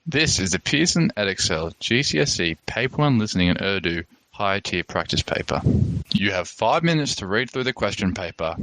This is the Pearson Edexcel GCSE Paper 1 Listening in Urdu Higher Tier Practice Paper. You have 5 minutes to read through the question paper.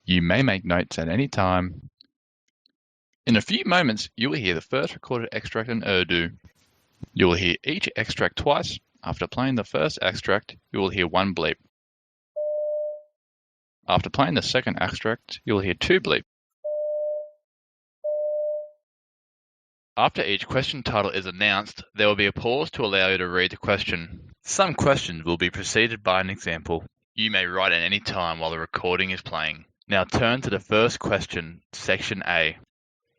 You may make notes at any time. In a few moments, you will hear the first recorded extract in Urdu. You will hear each extract twice. After playing the first extract, you will hear one bleep. After playing the second extract, you will hear two bleeps. After each question title is announced, there will be a pause to allow you to read the question. Some questions will be preceded by an example. You may write at any time while the recording is playing. Now turn to the first question, section A.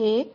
1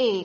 1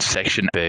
Section B.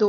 2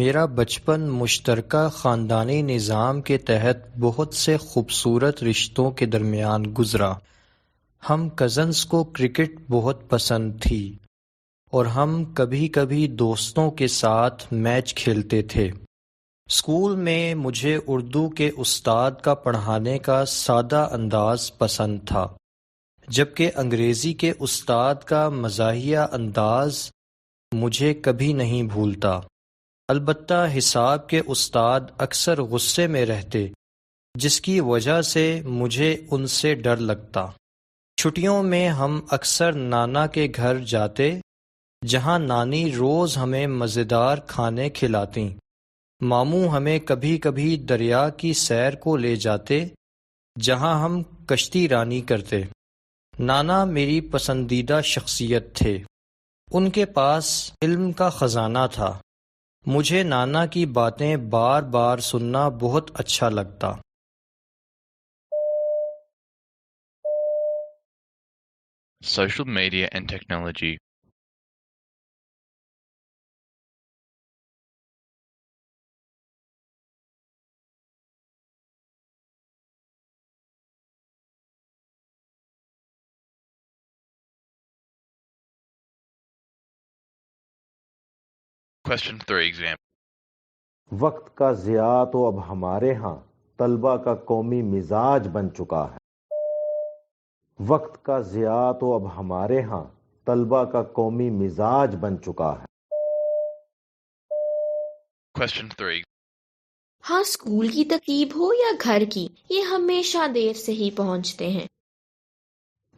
میرا بچپن مشترکہ خاندانی نظام کے تحت بہت سے خوبصورت رشتوں کے درمیان گزرا۔ ہم کزنز کو کرکٹ بہت پسند تھی اور ہم کبھی کبھی دوستوں کے ساتھ میچ کھیلتے تھے۔ اسکول میں مجھے اردو کے استاد کا پڑھانے کا سادہ انداز پسند تھا، جبکہ انگریزی کے استاد کا مزاحیہ انداز مجھے کبھی نہیں بھولتا۔ البتہ حساب کے استاد اکثر غصے میں رہتے، جس کی وجہ سے مجھے ان سے ڈر لگتا۔ چھٹیوں میں ہم اکثر نانا کے گھر جاتے، جہاں نانی روز ہمیں مزیدار کھانے کھلاتی۔ ماموں ہمیں کبھی کبھی دریا کی سیر کو لے جاتے، جہاں ہم کشتی رانی کرتے۔ نانا میری پسندیدہ شخصیت تھے۔ ان کے پاس علم کا خزانہ تھا۔ مجھے نانا کی باتیں بار بار سننا بہت اچھا لگتا۔ Social media and technology. Question 3 example. وقت کا ضیاع تو اب ہمارے ہاں طلبہ کا قومی مزاج بن چکا ہے۔ وقت کا ضیاع تو اب ہمارے ہاں طلبہ کا قومی مزاج بن چکا ہے۔ Question 3. ہاں اسکول کی تقریب ہو یا گھر کی، یہ ہمیشہ دیر سے ہی پہنچتے ہیں۔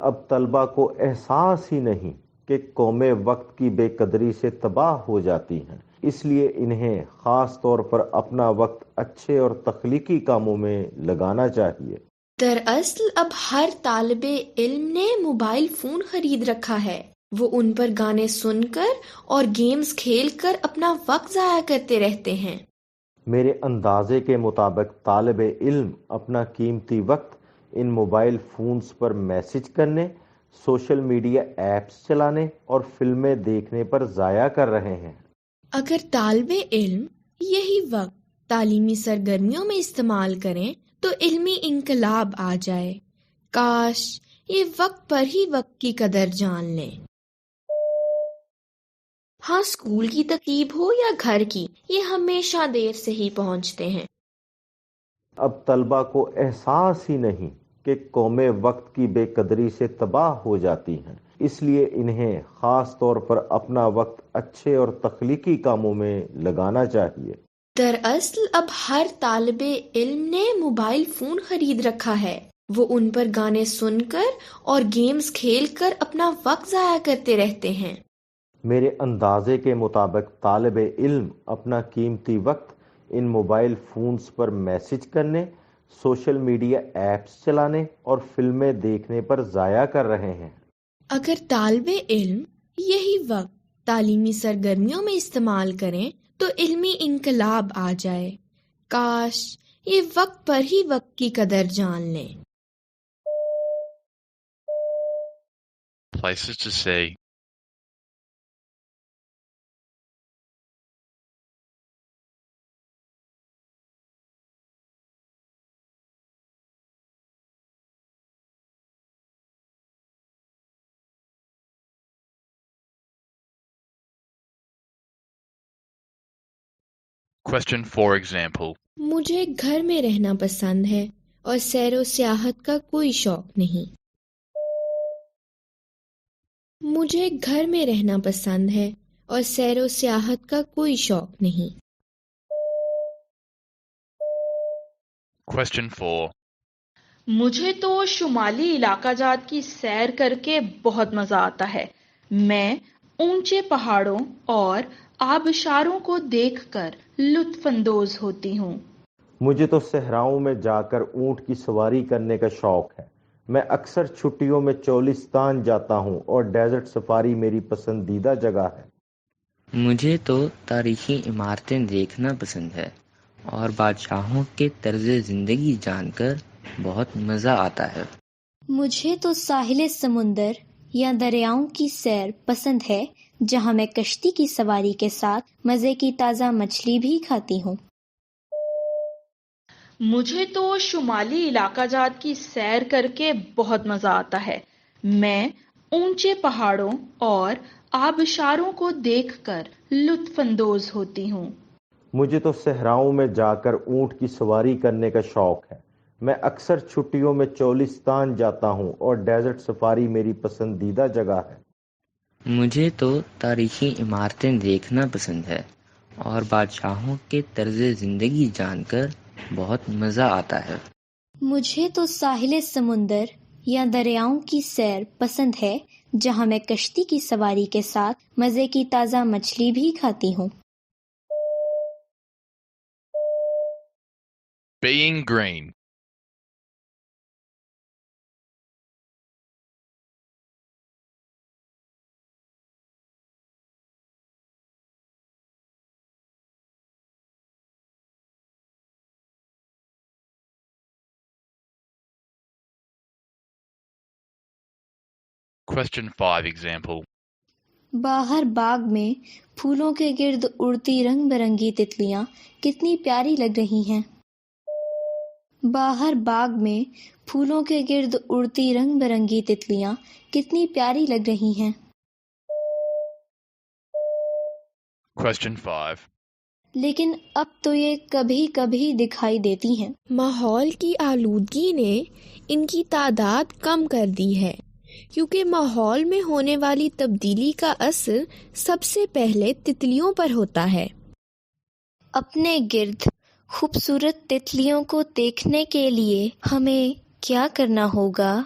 اب طلبہ کو احساس ہی نہیں کہ قومیں وقت کی بے قدری سے تباہ ہو جاتی ہیں، اس لیے انہیں خاص طور پر اپنا وقت اچھے اور تخلیقی کاموں میں لگانا چاہیے۔ دراصل اب ہر طالب علم نے موبائل فون خرید رکھا ہے، وہ ان پر گانے سن کر اور گیمز کھیل کر اپنا وقت ضائع کرتے رہتے ہیں۔ میرے اندازے کے مطابق طالب علم اپنا قیمتی وقت ان موبائل فونز پر میسج کرنے، سوشل میڈیا ایپس چلانے اور فلمیں دیکھنے پر ضائع کر رہے ہیں۔ اگر طالب علم یہی وقت تعلیمی سرگرمیوں میں استعمال کریں تو علمی انقلاب آ جائے۔ کاش یہ وقت پر ہی وقت کی قدر جان لیں۔ ہاں اسکول کی تقریب ہو یا گھر کی، یہ ہمیشہ دیر سے ہی پہنچتے ہیں۔ اب طلبہ کو احساس ہی نہیں کہ قومیں وقت کی بے قدری سے تباہ ہو جاتی ہیں، اس لیے انہیں خاص طور پر اپنا وقت اچھے اور تخلیقی کاموں میں لگانا چاہیے۔ دراصل اب ہر طالب علم نے موبائل فون خرید رکھا ہے، وہ ان پر گانے سن کر اور گیمز کھیل کر اپنا وقت ضائع کرتے رہتے ہیں۔ میرے اندازے کے مطابق طالب علم اپنا قیمتی وقت ان موبائل فونز پر میسج کرنے، سوشل میڈیا ایپس چلانے اور فلمیں دیکھنے پر ضائع کر رہے ہیں۔ اگر طالب علم یہی وقت تعلیمی سرگرمیوں میں استعمال کریں تو علمی انقلاب آ جائے۔ کاش یہ وقت پر ہی وقت کی قدر جان لیں۔ Places to see. Question 4 example. مجھے گھر میں رہنا پسند ہے اور سیر و سیاحت کا کوئی شوق نہیں۔ مجھے گھر میں رہنا پسند ہے اور سیر و سیاحت کا کوئی شوق نہیں۔ Question 4. مجھے تو شمالی علاقہ جات کی سیر کر کے بہت مزہ آتا ہے۔ میں اونچے پہاڑوں اور آبشاروں کو دیکھ کر لطف اندوز ہوتی ہوں۔ مجھے تو صحراؤں میں جا کر اونٹ کی سواری کرنے کا شوق ہے۔ میں اکثر چھٹیوں میں چولستان جاتا ہوں اور ڈیزرٹ سفاری میری پسندیدہ جگہ ہے۔ مجھے تو تاریخی عمارتیں دیکھنا پسند ہے اور بادشاہوں کے طرز زندگی جان کر بہت مزہ آتا ہے۔ مجھے تو ساحل سمندر یا دریاؤں کی سیر پسند ہے، جہاں میں کشتی کی سواری کے ساتھ مزے کی تازہ مچھلی بھی کھاتی ہوں۔ مجھے تو شمالی علاقہ جات کی سیر کر کے بہت مزہ آتا ہے۔ میں اونچے پہاڑوں اور آبشاروں کو دیکھ کر لطف اندوز ہوتی ہوں۔ مجھے تو صحراؤں میں جا کر اونٹ کی سواری کرنے کا شوق ہے۔ میں اکثر چھٹیوں میں چولستان جاتا ہوں اور ڈیزرٹ سفاری میری پسندیدہ جگہ ہے۔ مجھے تو تاریخی عمارتیں دیکھنا پسند ہے اور بادشاہوں کے طرز زندگی جان کر بہت مزہ آتا ہے۔ مجھے تو ساحل سمندر یا دریاؤں کی سیر پسند ہے، جہاں میں کشتی کی سواری کے ساتھ مزے کی تازہ مچھلی بھی کھاتی ہوں۔ Being green. Question 5 example. باہر باغ میں پھولوں کے گرد اڑتی رنگ برنگی تتلیاں کتنی پیاری لگ رہی ہیں۔ باہر باغ میں پھولوں کے گرد اڑتی رنگ برنگی تتلیاں کتنی پیاری لگ رہی ہیں۔ Question 5. لیکن اب تو یہ کبھی کبھی دکھائی دیتی ہیں۔ ماحول کی آلودگی نے ان کی تعداد کم کر دی ہے، کیونکہ ماحول میں ہونے والی تبدیلی کا اثر سب سے پہلے تتلیوں پر ہوتا ہے۔ اپنے گرد خوبصورت تتلیوں کو دیکھنے کے لیے ہمیں کیا کرنا ہوگا؟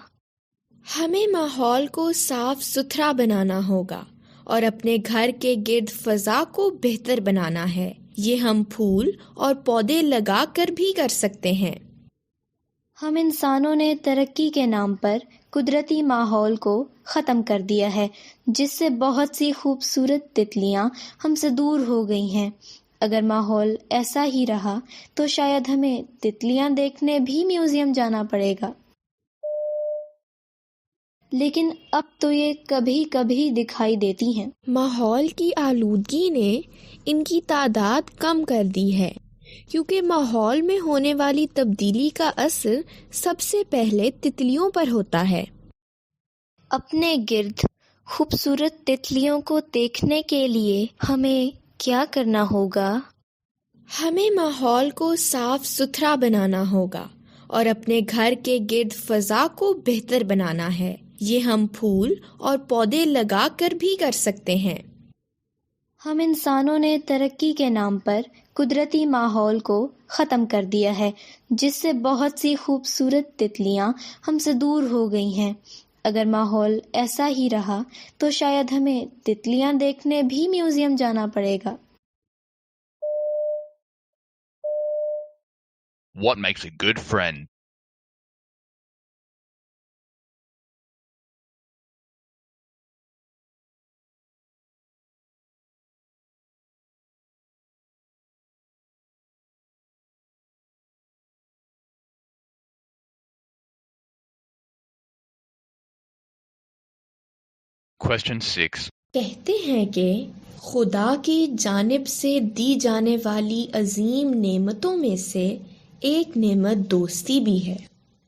ہمیں ماحول کو صاف ستھرا بنانا ہوگا اور اپنے گھر کے گرد فضا کو بہتر بنانا ہے۔ یہ ہم پھول اور پودے لگا کر بھی کر سکتے ہیں۔ ہم انسانوں نے ترقی کے نام پر قدرتی ماحول کو ختم کر دیا ہے، جس سے بہت سی خوبصورت تتلیاں ہم سے دور ہو گئی ہیں۔ اگر ماحول ایسا ہی رہا تو شاید ہمیں تتلیاں دیکھنے بھی میوزیم جانا پڑے گا۔ لیکن اب تو یہ کبھی کبھی دکھائی دیتی ہیں۔ ماحول کی آلودگی نے ان کی تعداد کم کر دی ہے، کیونکہ ماحول میں ہونے والی تبدیلی کا اثر سب سے پہلے تتلیوں پر ہوتا ہے۔ اپنے گرد خوبصورت تتلیوں کو دیکھنے کے لیے ہمیں کیا کرنا ہوگا؟ ہمیں ماحول کو صاف ستھرا بنانا ہوگا اور اپنے گھر کے گرد فضا کو بہتر بنانا ہے۔ یہ ہم پھول اور پودے لگا کر بھی کر سکتے ہیں۔ ہم انسانوں نے ترقی کے نام پر قدرتی ماحول کو ختم کر دیا ہے، جس سے بہت سی خوبصورت تتلیاں ہم سے دور ہو گئی ہیں۔ اگر ماحول ایسا ہی رہا تو شاید ہمیں تتلیاں دیکھنے بھی میوزیم جانا پڑے گا۔ What makes a good friend? Question 6. کہتے ہیں کہ خدا کی جانب سے دی جانے والی عظیم نعمتوں میں سے ایک نعمت دوستی بھی ہے۔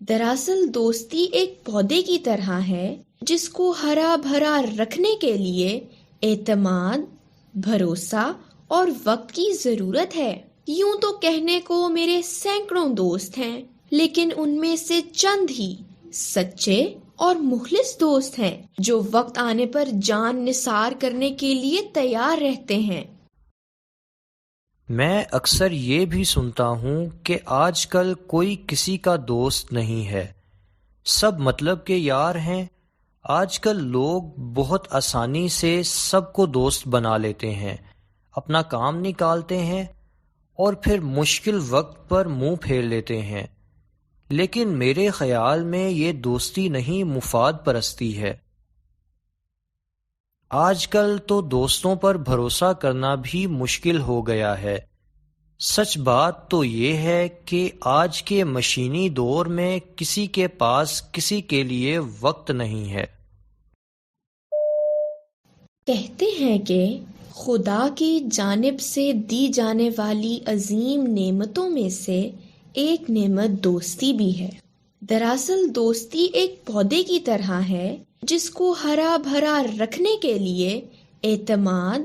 دراصل دوستی ایک پودے کی طرح ہے جس کو ہرا بھرا رکھنے کے لیے اعتماد، بھروسہ اور وقت کی ضرورت ہے۔ یوں تو کہنے کو میرے سینکڑوں دوست ہیں، لیکن ان میں سے چند ہی سچے اور مخلص دوست ہیں جو وقت آنے پر جان نثار کرنے کے لیے تیار رہتے ہیں۔ میں اکثر یہ بھی سنتا ہوں کہ آج کل کوئی کسی کا دوست نہیں ہے، سب مطلب کے یار ہیں۔ آج کل لوگ بہت آسانی سے سب کو دوست بنا لیتے ہیں، اپنا کام نکالتے ہیں اور پھر مشکل وقت پر منہ پھیر لیتے ہیں۔ لیکن میرے خیال میں یہ دوستی نہیں، مفاد پرستی ہے۔ آج کل تو دوستوں پر بھروسہ کرنا بھی مشکل ہو گیا ہے۔ سچ بات تو یہ ہے کہ آج کے مشینی دور میں کسی کے پاس کسی کے لیے وقت نہیں ہے۔ کہتے ہیں کہ خدا کی جانب سے دی جانے والی عظیم نعمتوں میں سے ایک نعمت دوستی بھی ہے۔ دراصل دوستی ایک پودے کی طرح ہے جس کو ہرا بھرا رکھنے کے لیے اعتماد،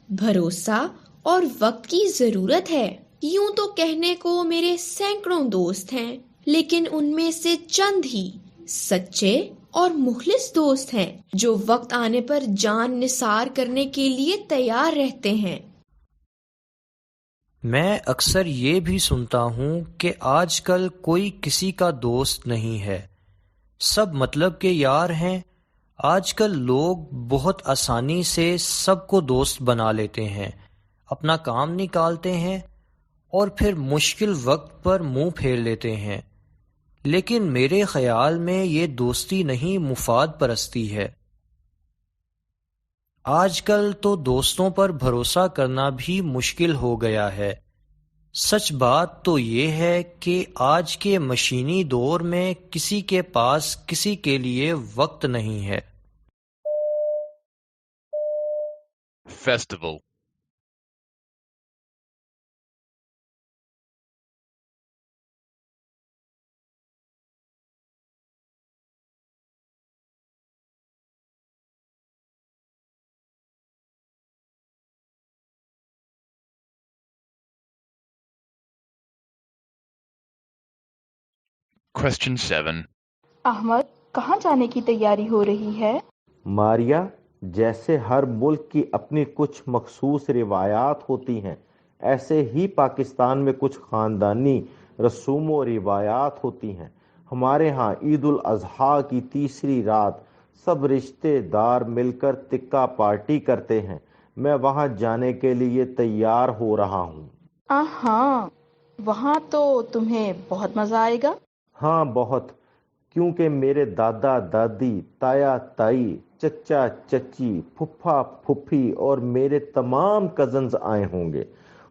بھروسہ اور وقت کی ضرورت ہے۔ یوں تو کہنے کو میرے سینکڑوں دوست ہیں، لیکن ان میں سے چند ہی سچے اور مخلص دوست ہیں جو وقت آنے پر جان نثار کرنے کے لیے تیار رہتے ہیں۔ میں اکثر یہ بھی سنتا ہوں کہ آج کل کوئی کسی کا دوست نہیں ہے، سب مطلب کے یار ہیں۔ آج کل لوگ بہت آسانی سے سب کو دوست بنا لیتے ہیں، اپنا کام نکالتے ہیں اور پھر مشکل وقت پر منہ پھیر لیتے ہیں۔ لیکن میرے خیال میں یہ دوستی نہیں، مفاد پرستی ہے۔ آج کل تو دوستوں پر بھروسہ کرنا بھی مشکل ہو گیا ہے۔ سچ بات تو یہ ہے کہ آج کے مشینی دور میں کسی کے پاس کسی کے لیے وقت نہیں ہے۔ Festival. Question 7. احمد، کہاں جانے کی تیاری ہو رہی ہے؟ ماریا، جیسے ہر ملک کی اپنی کچھ مخصوص روایات ہوتی ہیں، ایسے ہی پاکستان میں کچھ خاندانی رسوم و روایات ہوتی ہیں۔ ہمارے ہاں عید الاضحیٰ کی تیسری رات سب رشتے دار مل کر تکہ پارٹی کرتے ہیں۔ میں وہاں جانے کے لیے تیار ہو رہا ہوں۔ ہاں، وہاں تو تمہیں بہت مزہ آئے گا۔ ہاں، بہت، کیونکہ میرے دادا دادی، تایا تائی، چچا چچی، پھپھا پھپھی اور میرے تمام کزنز آئے ہوں گے۔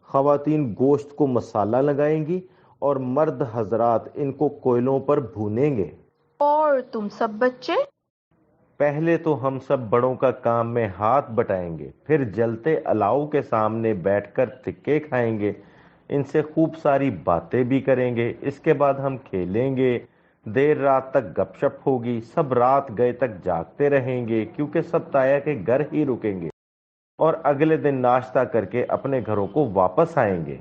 خواتین گوشت کو مسالہ لگائیں گی اور مرد حضرات ان کو کوئلوں پر بھونیں گے۔ اور تم سب بچے؟ پہلے تو ہم سب بڑوں کا کام میں ہاتھ بٹائیں گے، پھر جلتے الاؤ کے سامنے بیٹھ کر تکے کھائیں گے، ان سے خوب ساری باتیں بھی کریں گے۔ اس کے بعد ہم کھیلیں گے، دیر رات تک گپ شپ ہوگی، سب رات گئے تک جاگتے رہیں گے کیونکہ سب تایا کے گھر ہی رکیں گے، اور اگلے دن ناشتہ کر کے اپنے گھروں کو واپس آئیں گے۔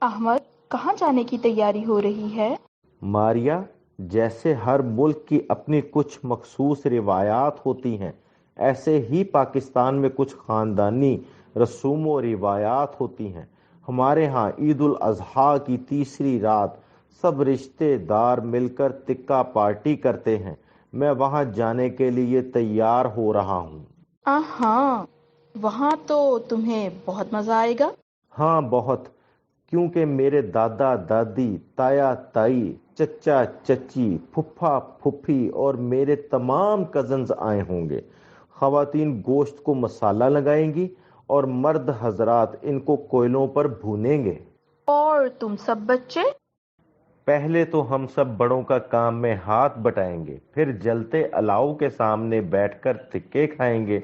احمد، کہاں جانے کی تیاری ہو رہی ہے؟ ماریا، جیسے ہر ملک کی اپنی کچھ مخصوص روایات ہوتی ہیں، ایسے ہی پاکستان میں کچھ خاندانی رسوم و روایات ہوتی ہیں۔ ہمارے ہاں عید الاضحیٰ کی تیسری رات سب رشتے دار مل کر تکہ پارٹی کرتے ہیں۔ میں وہاں جانے کے لیے تیار ہو رہا ہوں۔ ہاں، وہاں تو تمہیں بہت مزہ آئے گا۔ ہاں، بہت، کیونکہ میرے دادا دادی، تایا تائی، چچا چچی، پھپھا پھپھی اور میرے تمام کزنز آئے ہوں گے۔ خواتین گوشت کو مسالہ لگائیں گی اور مرد حضرات ان کو کوئلوں پر بھونیں گے۔ اور تم سب بچے؟ پہلے تو ہم سب بڑوں کا کام میں ہاتھ بٹائیں گے، پھر جلتے الاؤ کے سامنے بیٹھ کر تکے کھائیں گے،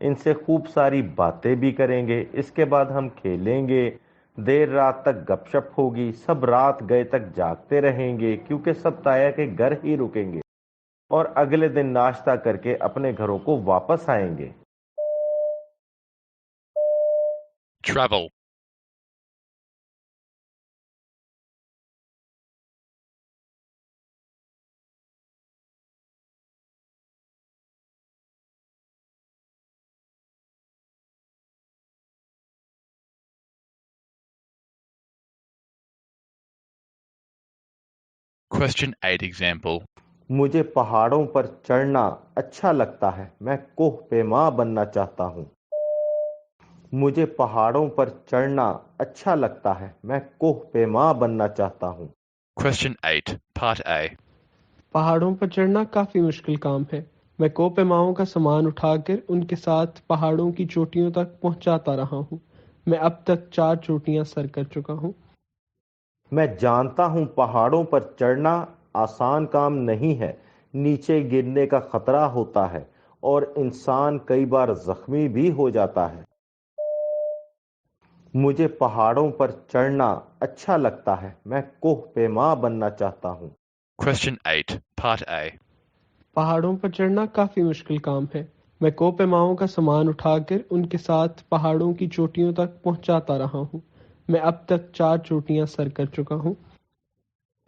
ان سے خوب ساری باتیں بھی کریں گے۔ اس کے بعد ہم کھیلیں گے، دیر رات تک گپ شپ ہوگی، سب رات گئے تک جاگتے رہیں گے کیونکہ سب تایا کے گھر ہی رکیں گے، اور اگلے دن ناشتہ کر کے اپنے گھروں کو واپس آئیں گے۔ Travel. Question 8 example. مجھے پہاڑوں پر چڑھنا اچھا لگتا ہے، میں کوہ پیما بننا چاہتا ہوں۔ مجھے پہاڑوں پر چڑھنا اچھا لگتا ہے، میں کوہ پیما بننا چاہتا ہوں۔ Question 8, Part A. پہاڑوں پر چڑھنا کافی مشکل کام ہے۔ میں کوہ پیماؤں کا سامان اٹھا کر ان کے ساتھ پہاڑوں کی چوٹیوں تک پہنچاتا رہا ہوں۔ میں اب تک 4 چوٹیاں سر کر چکا ہوں۔ میں جانتا ہوں پہاڑوں پر چڑھنا آسان کام نہیں ہے، نیچے گرنے کا خطرہ ہوتا ہے اور انسان کئی بار زخمی بھی ہو جاتا ہے۔ مجھے پہاڑوں پر چڑھنا اچھا لگتا ہے، میں کوہ پیما بننا چاہتا ہوں۔ Question 8, Part A. پہاڑوں پر چڑھنا کافی مشکل کام ہے۔ میں کوہ پیماؤں کا سامان اٹھا کر ان کے ساتھ پہاڑوں کی چوٹیوں تک پہنچاتا رہا ہوں۔ میں اب تک 4 چوٹیاں سر کر چکا ہوں۔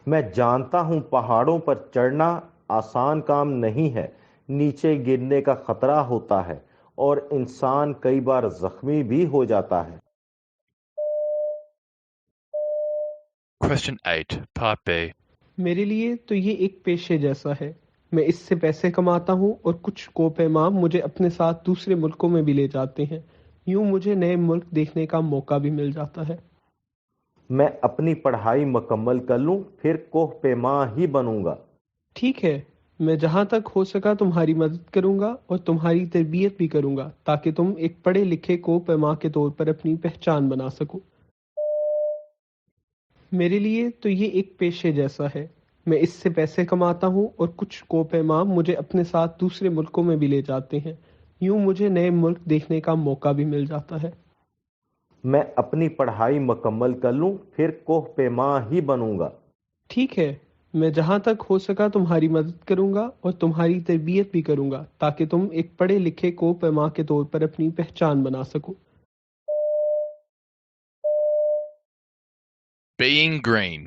میں جانتا ہوں پہاڑوں پر چڑھنا آسان کام نہیں ہے، نیچے گرنے کا خطرہ ہوتا ہے اور انسان کئی بار زخمی بھی ہو جاتا ہے۔ Question 8, Part B. میرے لیے تو یہ ایک پیشے جیسا ہے۔ میں اس سے پیسے کماتا ہوں اور کچھ کوہ پیما مجھے اپنے ساتھ دوسرے ملکوں میں بھی لے جاتے ہیں۔ یوں مجھے نئے ملک دیکھنے کا موقع بھی مل جاتا ہے۔ میں اپنی پڑھائی مکمل کر لوں پھر کوہ پیما ہی بنوں گا۔ ٹھیک ہے، میں جہاں تک ہو سکا تمہاری مدد کروں گا اور تمہاری تربیت بھی کروں گا تاکہ تم ایک پڑھے لکھے کوہ پیما کے طور پر اپنی پہچان بنا سکو۔ میرے لیے تو یہ ایک پیشے جیسا ہے۔ میں اس سے پیسے کماتا ہوں اور کچھ کوہ پیما مجھے اپنے ساتھ دوسرے ملکوں میں بھی لے جاتے ہیں۔ یوں مجھے نئے ملک دیکھنے کا موقع بھی مل جاتا ہے۔ میں اپنی پڑھائی مکمل کر لوں پھر کوہ پیما ہی بنوں گا۔ ٹھیک ہے، میں جہاں تک ہو سکا تمہاری مدد کروں گا اور تمہاری تربیت بھی کروں گا تاکہ تم ایک پڑھے لکھے کوہ پیما کے طور پر اپنی پہچان بنا سکو۔ Being green.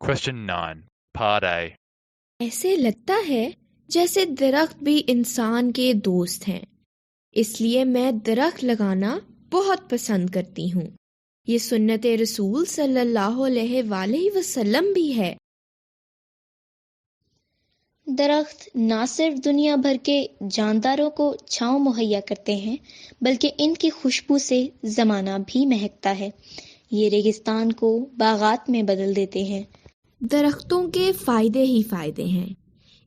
Question 9, Part A. ایسے لگتا ہے جیسے درخت بھی انسان کے دوست ہیں، اس لیے میں درخت لگانا بہت پسند کرتی ہوں۔ یہ سنت رسول صلی اللہ علیہ وآلہ وسلم بھی ہے۔ درخت نہ صرف دنیا بھر کے جانداروں کو چھاؤں مہیا کرتے ہیں بلکہ ان کی خوشبو سے زمانہ بھی مہکتا ہے۔ یہ ریگستان کو باغات میں بدل دیتے ہیں۔ درختوں کے فائدے ہی فائدے ہیں۔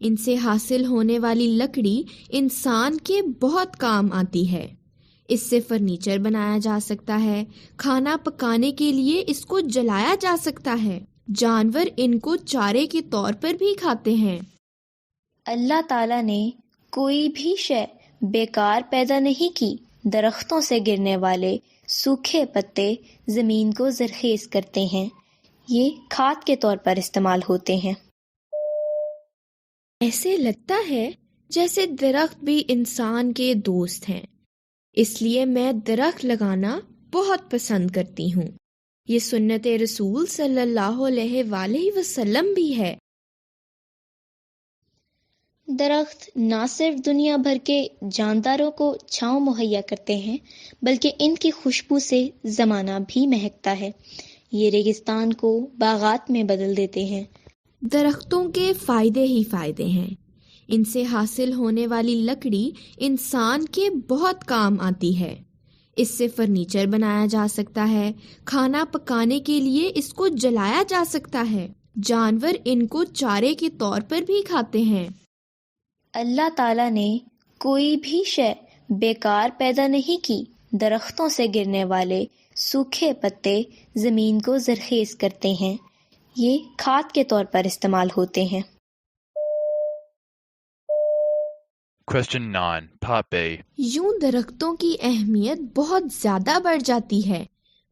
ان سے حاصل ہونے والی لکڑی انسان کے بہت کام آتی ہے۔ اس سے فرنیچر بنایا جا سکتا ہے، کھانا پکانے کے لیے اس کو جلایا جا سکتا ہے، جانور ان کو چارے کے طور پر بھی کھاتے ہیں۔ اللہ تعالیٰ نے کوئی بھی شے بیکار پیدا نہیں کی۔ درختوں سے گرنے والے سوکھے پتے زمین کو زرخیز کرتے ہیں، یہ کھاد کے طور پر استعمال ہوتے ہیں۔ ایسے لگتا ہے جیسے درخت بھی انسان کے دوست ہیں، اس لیے میں درخت لگانا بہت پسند کرتی ہوں۔ یہ سنت رسول صلی اللہ علیہ وآلہ وسلم بھی ہے۔ درخت نہ صرف دنیا بھر کے جانداروں کو چھاؤں مہیا کرتے ہیں بلکہ ان کی خوشبو سے زمانہ بھی مہکتا ہے۔ یہ ریگستان کو باغات میں بدل دیتے ہیں۔ درختوں کے فائدے ہی فائدے ہیں۔ ان سے حاصل ہونے والی لکڑی انسان کے بہت کام آتی ہے۔ اس سے فرنیچر بنایا جا سکتا ہے، کھانا پکانے کے لیے اس کو جلایا جا سکتا ہے، جانور ان کو چارے کے طور پر بھی کھاتے ہیں۔ اللہ تعالیٰ نے کوئی بھی شے بیکار پیدا نہیں کی۔ درختوں سے گرنے والے سوکھے پتے زمین کو زرخیز کرتے ہیں، یہ کھاد کے طور پر استعمال ہوتے ہیں۔ Question 9, Part B. یوں درختوں کی اہمیت بہت زیادہ بڑھ جاتی ہے۔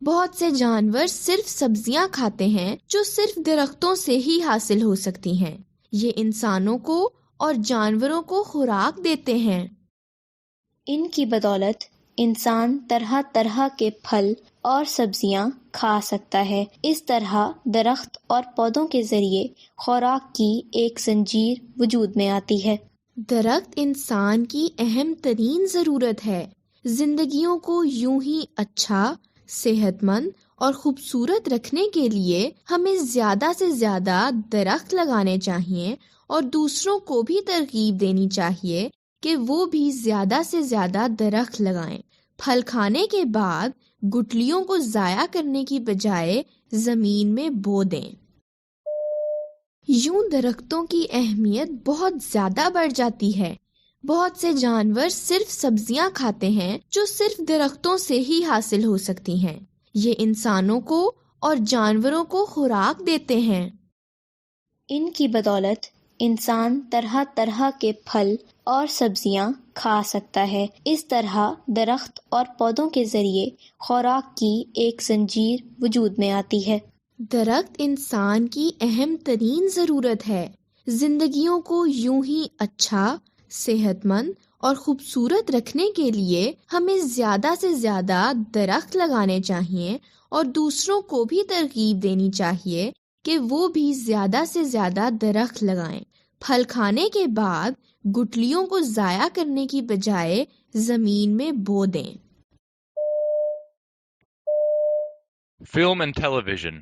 بہت سے جانور صرف سبزیاں کھاتے ہیں جو صرف درختوں سے ہی حاصل ہو سکتی ہیں۔ یہ انسانوں کو اور جانوروں کو خوراک دیتے ہیں۔ ان کی بدولت انسان طرح طرح کے پھل اور سبزیاں کھا سکتا ہے۔ اس طرح درخت اور پودوں کے ذریعے خوراک کی ایک زنجیر وجود میں آتی ہے۔ درخت انسان کی اہم ترین ضرورت ہے۔ زندگیوں کو یوں ہی اچھا، صحت مند اور خوبصورت رکھنے کے لیے ہمیں زیادہ سے زیادہ درخت لگانے چاہیے اور دوسروں کو بھی ترغیب دینی چاہیے کہ وہ بھی زیادہ سے زیادہ درخت لگائیں۔ پھل کھانے کے بعد گٹلیوں کو ضائع کرنے کی بجائے زمین میں بو دیں۔ یوں درختوں کی اہمیت بہت زیادہ بڑھ جاتی ہے۔ بہت سے جانور صرف سبزیاں کھاتے ہیں جو صرف درختوں سے ہی حاصل ہو سکتی ہیں۔ یہ انسانوں کو اور جانوروں کو خوراک دیتے ہیں۔ ان کی بدولت انسان طرح طرح کے پھل اور سبزیاں کھا سکتا ہے۔ اس طرح درخت اور پودوں کے ذریعے خوراک کی ایک زنجیر وجود میں آتی ہے۔ درخت انسان کی اہم ترین ضرورت ہے۔ زندگیوں کو یوں ہی اچھا، صحت مند اور خوبصورت رکھنے کے لیے ہمیں زیادہ سے زیادہ درخت لگانے چاہیے اور دوسروں کو بھی ترغیب دینی چاہیے کہ وہ بھی زیادہ سے زیادہ درخت لگائیں۔ پھل کھانے کے بعد گٹلیوں کو ضائع کرنے کی بجائے زمین میں بو دیں۔ Film and television.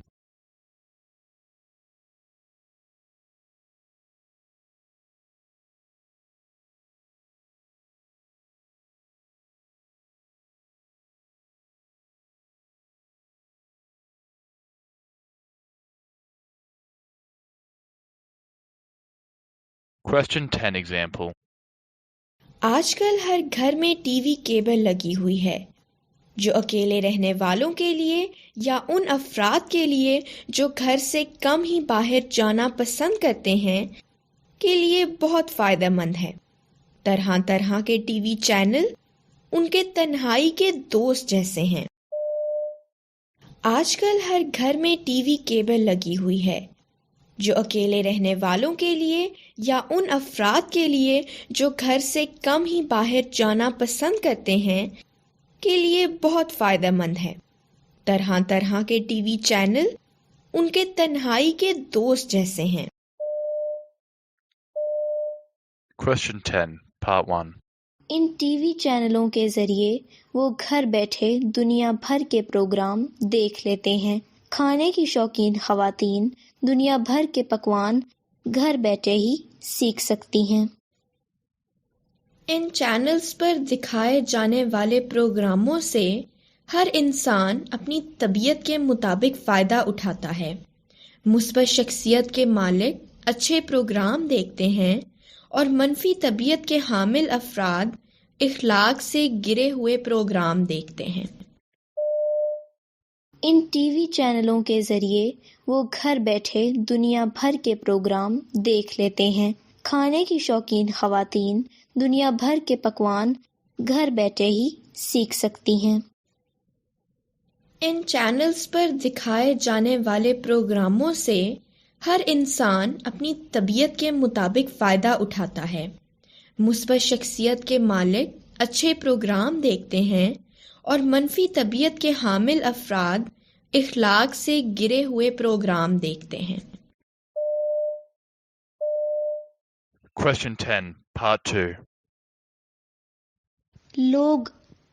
Question 10 example. آج کل ہر گھر میں ٹی وی کیبل لگی ہوئی ہے، جو اکیلے رہنے والوں کے لیے یا ان افراد کے لیے جو گھر سے کم ہی باہر جانا پسند کرتے ہیں کے لیے بہت فائدہ مند ہے۔ طرح طرح کے ٹی وی چینل ان کے تنہائی کے دوست جیسے ہیں۔ آج کل ہر گھر میں ٹی وی کیبل لگی ہوئی ہے، جو اکیلے رہنے والوں کے لیے یا ان افراد کے لیے جو گھر سے کم ہی باہر جانا پسند کرتے ہیں کے لیے بہت فائدہ مند ہے۔ طرح طرح کے ٹی وی چینل ان کے تنہائی کے دوست جیسے ہیں۔ Question 10 Part 1. ان ٹی وی چینلوں کے ذریعے وہ گھر بیٹھے دنیا بھر کے پروگرام دیکھ لیتے ہیں۔ کھانے کی شوقین خواتین دنیا بھر کے پکوان گھر بیٹھے ہی سیکھ سکتی ہیں۔ ان چینلز پر دکھائے جانے والے پروگراموں سے ہر انسان اپنی طبیعت کے مطابق فائدہ اٹھاتا ہے۔ مثبت شخصیت کے مالک اچھے پروگرام دیکھتے ہیں اور منفی طبیعت کے حامل افراد اخلاق سے گرے ہوئے پروگرام دیکھتے ہیں۔ ان ٹی وی چینلوں کے ذریعے وہ گھر بیٹھے دنیا بھر کے پروگرام دیکھ لیتے ہیں۔ کھانے کی شوقین خواتین دنیا بھر کے پکوان گھر بیٹھے ہی سیکھ سکتی ہیں۔ ان چینلز پر دکھائے جانے والے پروگراموں سے ہر انسان اپنی طبیعت کے مطابق فائدہ اٹھاتا ہے۔ مثبت شخصیت کے مالک اچھے پروگرام دیکھتے ہیں اور منفی طبیعت کے حامل افراد اخلاق سے گرے ہوئے پروگرام دیکھتے ہیں۔ Question 10 Part 2. لوگ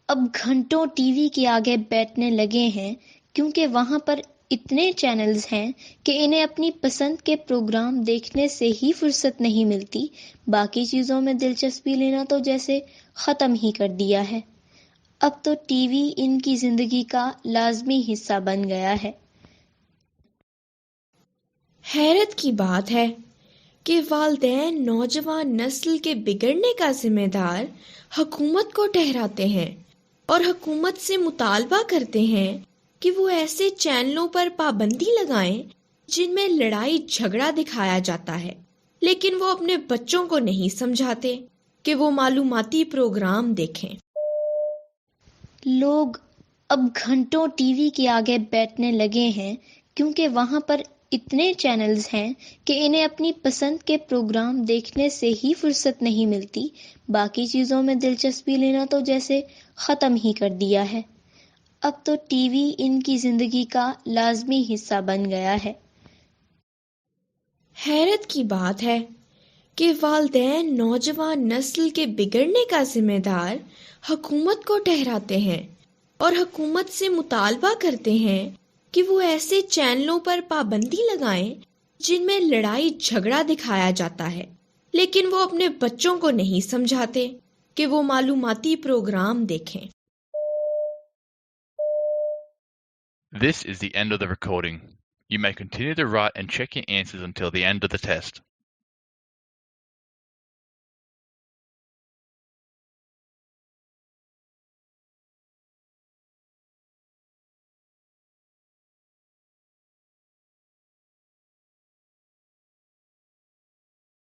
اب گھنٹوں ٹی وی کے آگے بیٹھنے لگے ہیں کیونکہ وہاں پر اتنے چینلز ہیں کہ انہیں اپنی پسند کے پروگرام دیکھنے سے ہی فرصت نہیں ملتی۔ باقی چیزوں میں دلچسپی لینا تو جیسے ختم ہی کر دیا ہے۔ اب تو ٹی وی ان کی زندگی کا لازمی حصہ بن گیا ہے۔ حیرت کی بات ہے کہ والدین نوجوان نسل کے بگڑنے کا ذمہ دار حکومت کو ٹھہراتے ہیں اور حکومت سے مطالبہ کرتے ہیں کہ وہ ایسے چینلوں پر پابندی لگائیں جن میں لڑائی جھگڑا دکھایا جاتا ہے، لیکن وہ اپنے بچوں کو نہیں سمجھاتے کہ وہ معلوماتی پروگرام دیکھیں۔ لوگ اب گھنٹوں ٹی وی کے آگے بیٹھنے لگے ہیں کیونکہ وہاں پر اتنے چینلز ہیں کہ انہیں اپنی پسند کے پروگرام دیکھنے سے ہی فرصت نہیں ملتی۔ باقی چیزوں میں دلچسپی لینا تو جیسے ختم ہی کر دیا ہے۔ اب تو ٹی وی ان کی زندگی کا لازمی حصہ بن گیا ہے۔ حیرت کی بات ہے کہ والدین نوجوان نسل کے بگڑنے کا ذمہ دار حکومت کو ٹھہراتے ہیں اور حکومت سے مطالبہ کرتے ہیں کہ وہ ایسے چینلوں پر پابندی لگائیں جن میں لڑائی جھگڑا دکھایا جاتا ہے، لیکن وہ اپنے بچوں کو نہیں سمجھاتے کہ وہ معلوماتی پروگرام دیکھیں۔ This is the end of the recording. You may continue to write and check your answers until the end of the test.